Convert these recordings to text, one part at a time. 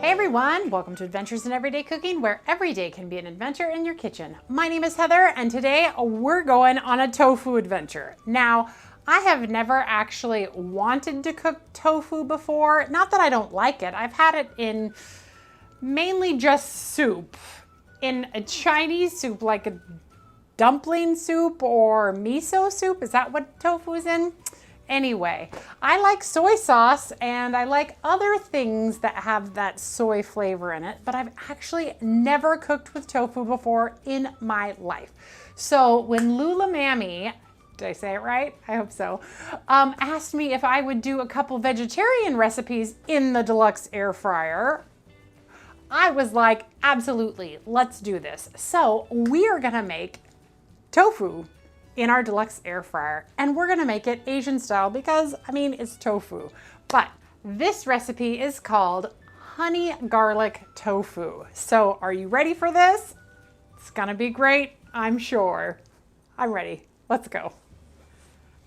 Hey everyone, welcome to Adventures in Everyday Cooking, where every day can be an adventure in your kitchen. My name is Heather, and today we're going on a tofu adventure. Now, I have never actually wanted to cook tofu before. Not that I don't like it. I've had it in mainly just soup. In a Chinese soup, like a dumpling soup or miso soup. Is that what tofu is in? Anyway, I like soy sauce and I like other things that have that soy flavor in it, but I've actually never cooked with tofu before in my life. So when Lula Mammy, did I say it right? I hope so, asked me if I would do a couple vegetarian recipes in the deluxe air fryer, I was like, absolutely, let's do this. So we are gonna make tofu in our deluxe air fryer, and we're gonna make it Asian style because, I mean, it's tofu. But this recipe is called honey garlic tofu. So are you ready for this? It's gonna be great, I'm sure. I'm ready, let's go.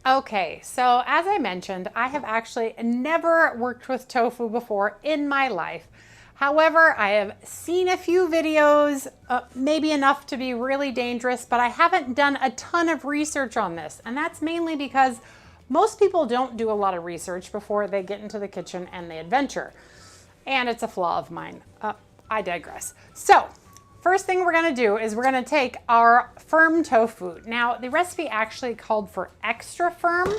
Okay, so as I mentioned, I have actually never worked with tofu before in my life. However, I have seen a few videos, maybe enough to be really dangerous, but I haven't done a ton of research on this. And that's mainly because most people don't do a lot of research before they get into the kitchen and the adventure. And it's a flaw of mine. I digress. So, first thing we're gonna do is we're gonna take our firm tofu. Now, the recipe actually called for extra firm.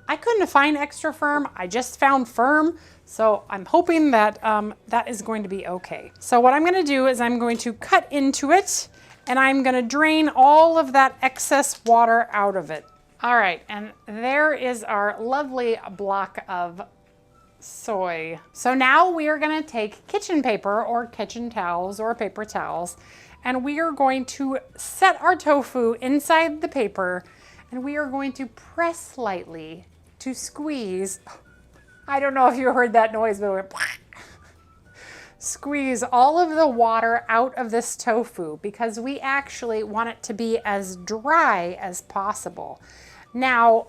I couldn't find extra firm, I just found firm. So I'm hoping that that is going to be okay. So what I'm gonna do is I'm going to cut into it and I'm gonna drain all of that excess water out of it. All right, and there is our lovely block of soy. So now we are gonna take kitchen paper or kitchen towels or paper towels, and we are going to set our tofu inside the paper, and we are going to press lightly to squeeze. I don't know if you heard that noise, but it went squeeze all of the water out of this tofu because we actually want it to be as dry as possible. Now,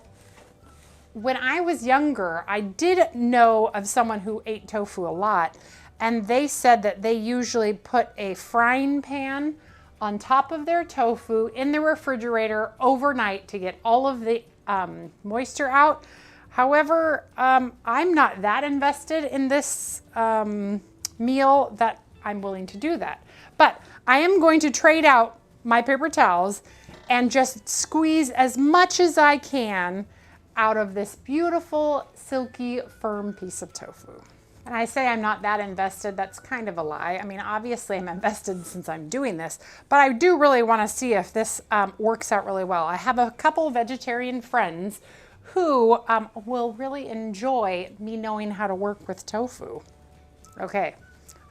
when I was younger, I did know of someone who ate tofu a lot, and they said that they usually put a frying pan on top of their tofu in the refrigerator overnight to get all of the moisture out. However, I'm not that invested in this meal that I'm willing to do that. But I am going to trade out my paper towels and just squeeze as much as I can out of this beautiful, silky, firm piece of tofu. And I say I'm not that invested, that's kind of a lie. I mean, obviously I'm invested since I'm doing this, but I do really want to see if this works out really well. I have a couple vegetarian friends who will really enjoy me knowing how to work with tofu. Okay,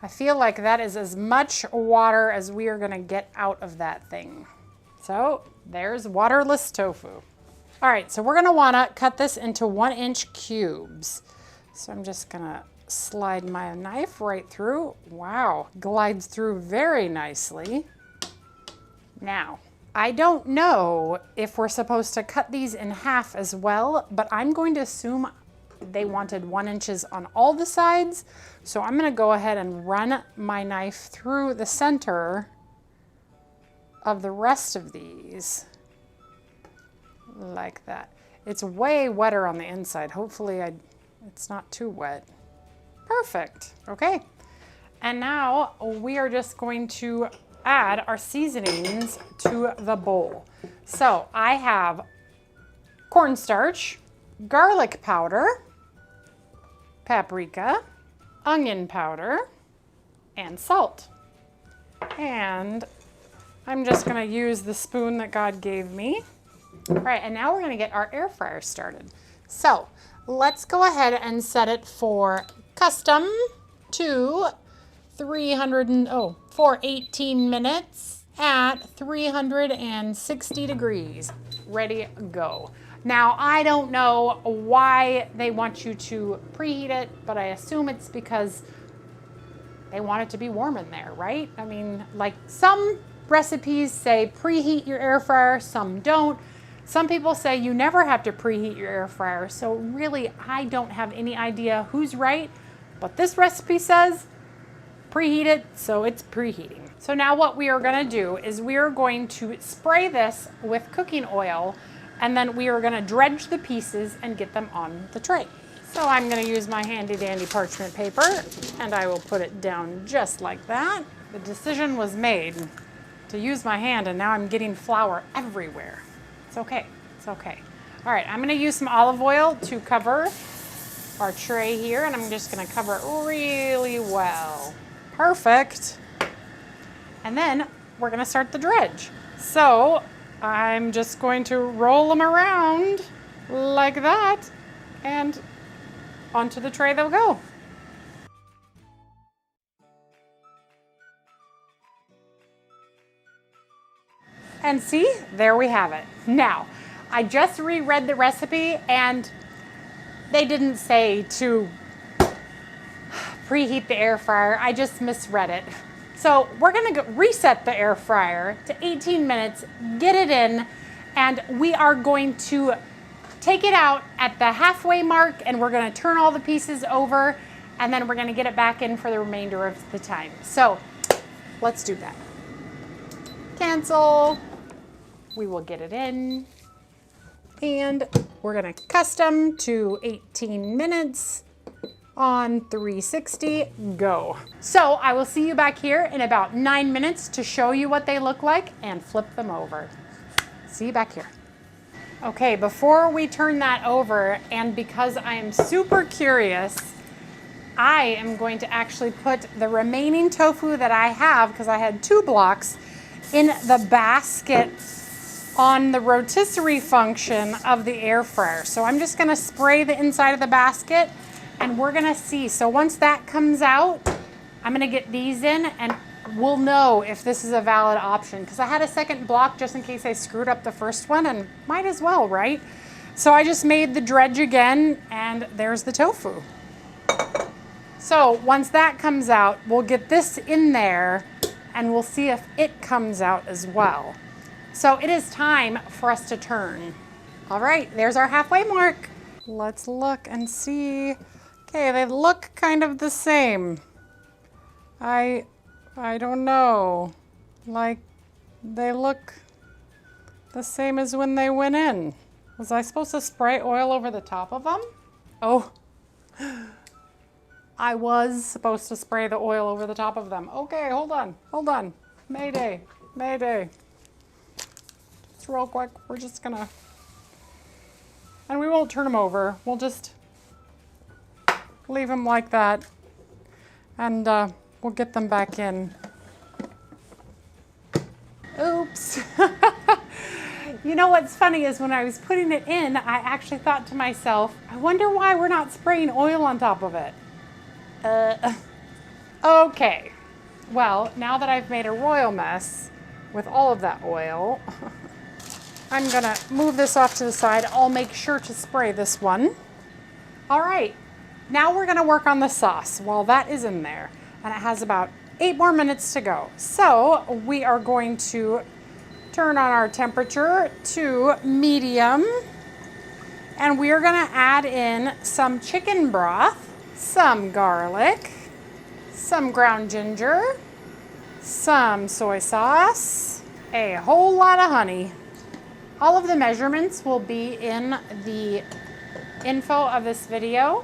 I feel like that is as much water as we are gonna get out of that thing. So there's waterless tofu. All right, so we're gonna wanna cut this into 1-inch cubes. So I'm just gonna slide my knife right through. Wow, glides through very nicely. Now, I don't know if we're supposed to cut these in half as well, but I'm going to assume they wanted 1 inch on all the sides. So I'm gonna go ahead and run my knife through the center of the rest of these, like that. It's way wetter on the inside. Hopefully it's not too wet. Perfect, okay. And now we are just going to add our seasonings to the bowl. So I have cornstarch, garlic powder, paprika, onion powder, and salt. And I'm just gonna use the spoon that God gave me. All right, and now we're gonna get our air fryer started. So let's go ahead and set it for custom to for 18 minutes at 360 degrees. Ready, go. Now, I don't know why they want you to preheat it, but I assume it's because they want it to be warm in there, right? I mean, like some recipes say preheat your air fryer, some don't. Some people say you never have to preheat your air fryer, so really I don't have any idea who's right, but this recipe says preheat it, so it's preheating. So now what we are gonna do is we are going to spray this with cooking oil, and then we are gonna dredge the pieces and get them on the tray. So I'm gonna use my handy dandy parchment paper, and I will put it down just like that. The decision was made to use my hand, and now I'm getting flour everywhere. It's okay, it's okay. All right, I'm gonna use some olive oil to cover our tray here, and I'm just gonna cover it really well. Perfect. And then we're gonna start the dredge. So I'm just going to roll them around like that, and onto the tray they'll go. And see, there we have it. Now, I just reread the recipe, and they didn't say to preheat the air fryer. I just misread it. So we're gonna reset the air fryer to 18 minutes, get it in, and we are going to take it out at the halfway mark, and we're gonna turn all the pieces over, and then we're gonna get it back in for the remainder of the time. So let's do that. Cancel. We will get it in, and we're gonna custom to 18 minutes on 360, go. So I will see you back here in about 9 minutes to show you what they look like and flip them over. See you back here. Okay, before we turn that over, and because I am super curious, I am going to actually put the remaining tofu that I have, because I had 2 blocks, in the basket on the rotisserie function of the air fryer. So I'm just gonna spray the inside of the basket, and we're gonna see. So once that comes out, I'm gonna get these in, and we'll know if this is a valid option, because I had a second block just in case I screwed up the first one, and might as well, right? So I just made the dredge again, and there's the tofu. So once that comes out, we'll get this in there, and we'll see if it comes out as well. So it is time for us to turn. All right, there's our halfway mark. Let's look and see. Okay, they look kind of the same. I don't know. Like, they look the same as when they went in. Was I supposed to spray oil over the top of them? Oh, I was supposed to spray the oil over the top of them. Okay, hold on. Mayday, mayday. Just real quick, we're just gonna, and we won't turn them over. We'll just leave them like that, and we'll get them back in. Oops. You know what's funny is when I was putting it in, I actually thought to myself, I wonder why we're not spraying oil on top of it. Okay. Well, now that I've made a royal mess with all of that oil, I'm gonna move this off to the side. I'll make sure to spray this one. All right, now we're gonna work on the sauce while that is in there. And it has about 8 more minutes to go. So we are going to turn on our temperature to medium. And we are gonna add in some chicken broth, some garlic, some ground ginger, some soy sauce, a whole lot of honey. All of the measurements will be in the info of this video.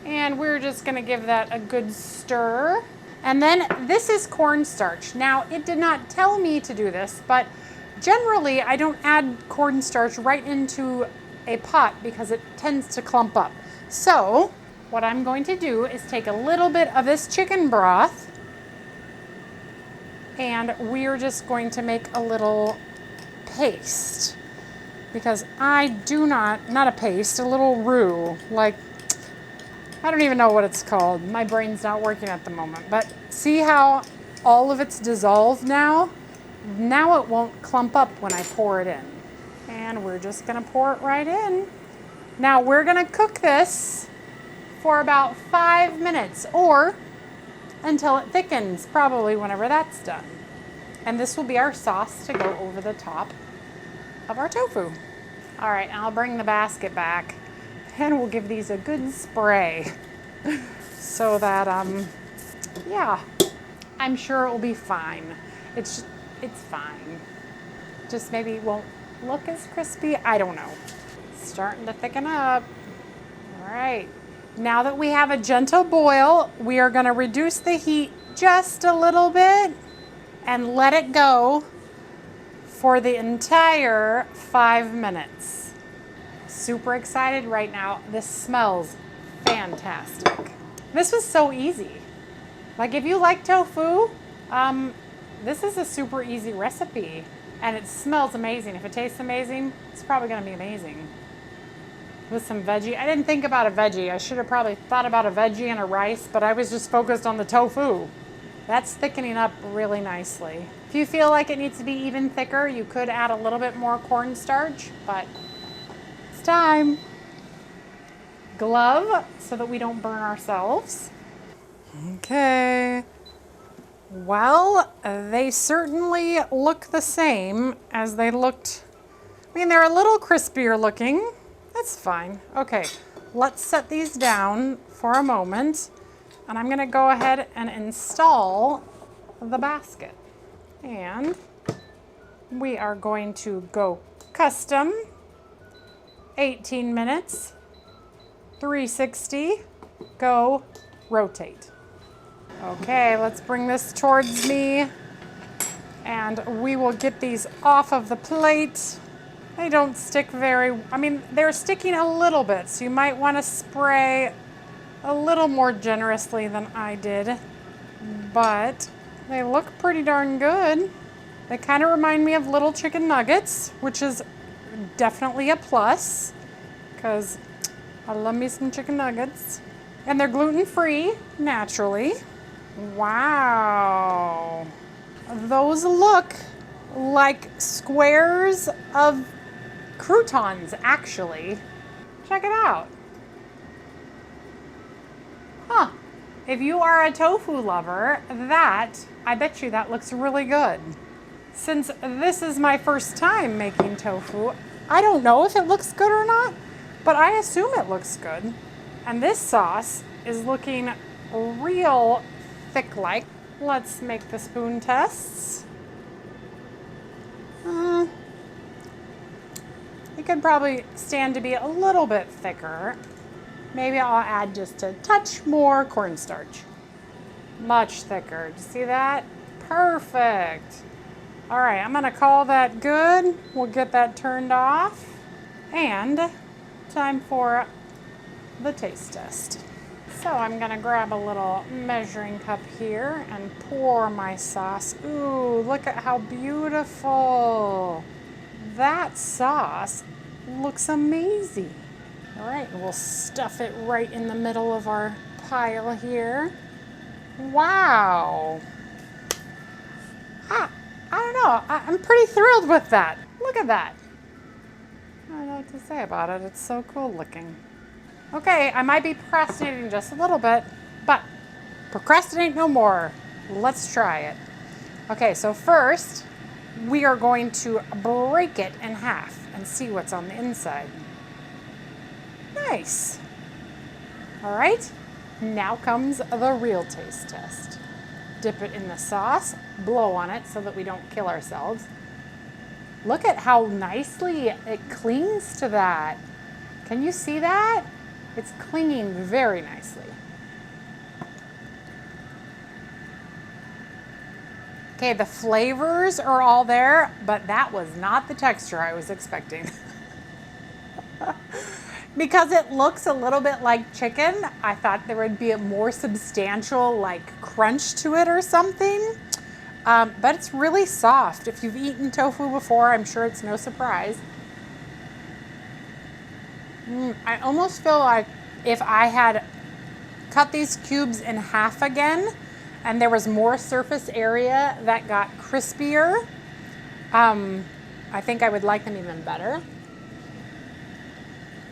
And we're just gonna give that a good stir. And then this is cornstarch. Now, it did not tell me to do this, but generally I don't add cornstarch right into a pot because it tends to clump up. So what I'm going to do is take a little bit of this chicken broth, and we're just going to make a little paste, because I do not a paste, a little roux, like, I don't even know what it's called. My brain's not working at the moment, but see how all of it's dissolved now? Now it won't clump up when I pour it in. And we're just gonna pour it right in. Now we're gonna cook this for about 5 minutes, or until it thickens, probably whenever that's done. And this will be our sauce to go over the top of our tofu. All right, I'll bring the basket back, and we'll give these a good spray so that, yeah, I'm sure it will be fine. It's fine. Just maybe it won't look as crispy. I don't know. Starting to thicken up. All right. Now that we have a gentle boil, we are going to reduce the heat just a little bit and let it go for the entire 5 minutes. Super excited right now. This smells fantastic. This was so easy. Like if you like tofu, this is a super easy recipe and it smells amazing. If it tastes amazing, it's probably gonna be amazing. With some veggie. I didn't think about a veggie. I should have probably thought about a veggie and a rice, but I was just focused on the tofu. That's thickening up really nicely. If you feel like it needs to be even thicker, you could add a little bit more cornstarch, but it's time. Glove so that we don't burn ourselves. Okay. Well, they certainly look the same as they looked. I mean, they're a little crispier looking. That's fine. Okay, let's set these down for a moment. And I'm gonna go ahead and install the basket. And we are going to go custom, 18 minutes, 360, go rotate. Okay, let's bring this towards me and we will get these off of the plate. They don't stick they're sticking a little bit, so you might want to spray a little more generously than I did, but they look pretty darn good. They kind of remind me of little chicken nuggets, which is definitely a plus because I love me some chicken nuggets. And they're gluten-free, naturally. Wow. Those look like squares of croutons, actually. Check it out. Huh. If you are a tofu lover, I bet you that looks really good. Since this is my first time making tofu, I don't know if it looks good or not, but I assume it looks good. And this sauce is looking real thick-like. Let's make the spoon tests. It could probably stand to be a little bit thicker. Maybe I'll add just a touch more cornstarch. Much thicker. Do you see that? Perfect. All right, I'm gonna call that good. We'll get that turned off. And time for the taste test. So I'm gonna grab a little measuring cup here and pour my sauce. Ooh, look at how beautiful. That sauce looks amazing. All right, we'll stuff it right in the middle of our pile here. Wow. I don't know, I'm pretty thrilled with that. Look at that. I don't know what to say about it. It's so cool looking. Okay, I might be procrastinating just a little bit, but procrastinate no more. Let's try it. Okay, so first, we are going to break it in half and see what's on the inside. Nice. All right, now comes the real taste test. Dip it in the sauce, blow on it so that we don't kill ourselves. Look at how nicely it clings to that. Can you see that? It's clinging very nicely. Okay, the flavors are all there, but that was not the texture I was expecting. Because it looks a little bit like chicken, I thought there would be a more substantial like crunch to it or something. But it's really soft. If you've eaten tofu before, I'm sure it's no surprise. I almost feel like if I had cut these cubes in half again and there was more surface area that got crispier, I think I would like them even better.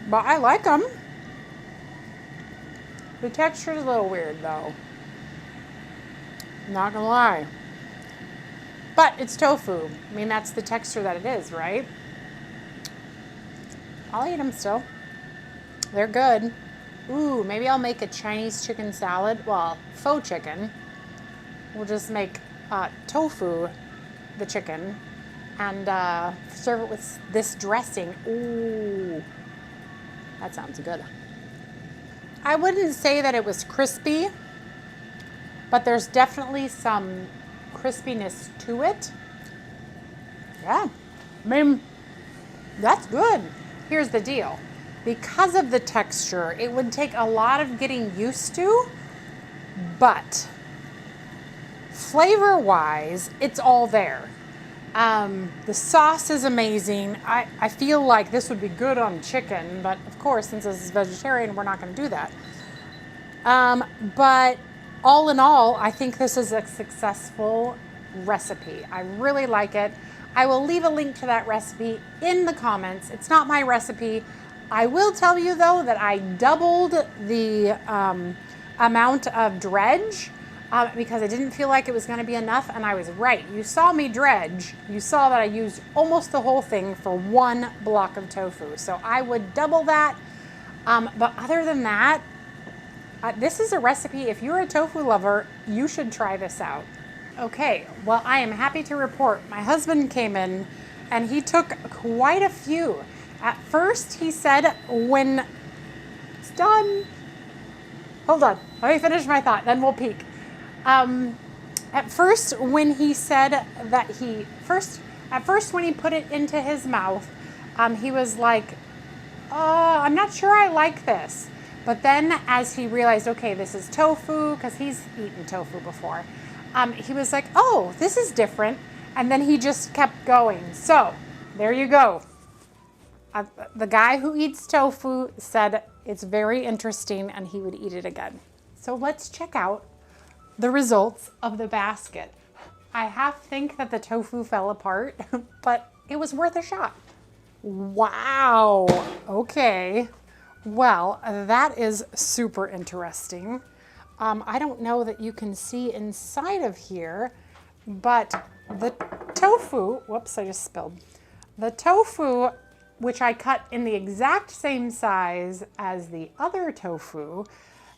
But I like them. The texture is a little weird though. Not gonna lie. But it's tofu. I mean, that's the texture that it is, right? I'll eat them still. They're good. Ooh, maybe I'll make a Chinese chicken salad. Well, faux chicken. we'll just make tofu, the chicken, and serve it with this dressing. Ooh, that sounds good. I wouldn't say that it was crispy, but there's definitely some crispiness to it. Yeah, I mean, that's good. Here's the deal. Because of the texture, it would take a lot of getting used to, but flavor-wise, it's all there. The sauce is amazing. I feel like this would be good on chicken, but of course, since this is vegetarian, we're not gonna do that. But all in all, I think this is a successful recipe. I really like it. I will leave a link to that recipe in the comments. It's not my recipe. I will tell you though that I doubled the amount of dredge because I didn't feel like it was gonna be enough, and I was right. You saw me dredge. You saw that I used almost the whole thing for one block of tofu. So I would double that. But other than that, this is a recipe. If you're a tofu lover, you should try this out. Okay, well, I am happy to report my husband came in and he took quite a few. At first, he said when it's done, hold on, let me finish my thought, then we'll peek. At first, when he said that when he put it into his mouth, he was like, I'm not sure I like this. But then as he realized, okay, this is tofu, because he's eaten tofu before, he was like, oh, this is different. And then he just kept going. So there you go. The guy who eats tofu said it's very interesting and he would eat it again. So let's check out the results of the basket. I half think that the tofu fell apart, but it was worth a shot. Wow, okay. Well, that is super interesting. I don't know that you can see inside of here, but the tofu, whoops, I just spilled. The tofu, which I cut in the exact same size as the other tofu,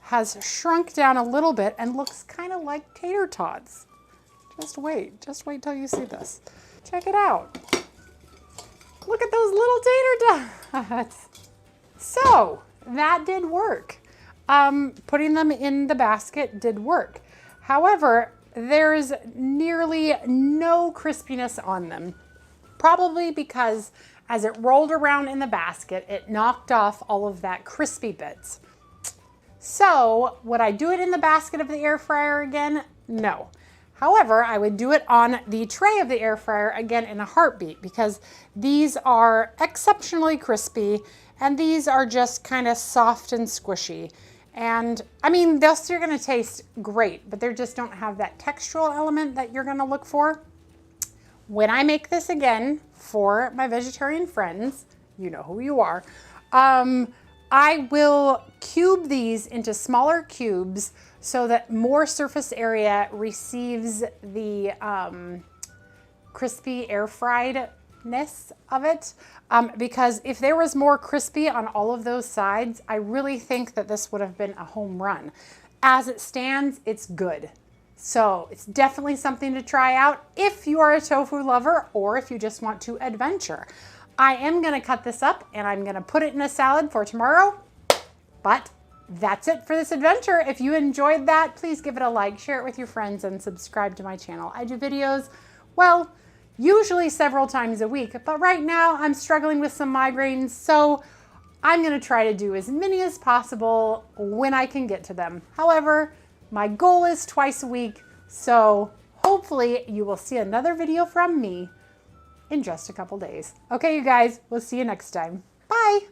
has shrunk down a little bit and looks kind of like tater tots. Just wait till you see this. Check it out. Look at those little tater tots. So that did work. Putting them in the basket did work. However, there's nearly no crispiness on them. Probably because as it rolled around in the basket, it knocked off all of that crispy bits. So would I do it in the basket of the air fryer again? No. However, I would do it on the tray of the air fryer again in a heartbeat because these are exceptionally crispy and these are just kind of soft and squishy. And I mean, they're still gonna taste great, but they just don't have that textural element that you're gonna look for. When I make this again for my vegetarian friends, you know who you are, I will cube these into smaller cubes so that more surface area receives the crispy air friedness of it. Because if there was more crispy on all of those sides, I really think that this would have been a home run. As it stands, it's good. So it's definitely something to try out if you are a tofu lover or if you just want to adventure. I am gonna cut this up and I'm gonna put it in a salad for tomorrow, but that's it for this adventure. If you enjoyed that, please give it a like, share it with your friends, and subscribe to my channel. I do videos, well, usually several times a week, but right now I'm struggling with some migraines, so I'm gonna try to do as many as possible when I can get to them. However, my goal is twice a week, so hopefully you will see another video from me in just a couple days. Okay, you guys, we'll see you next time. Bye.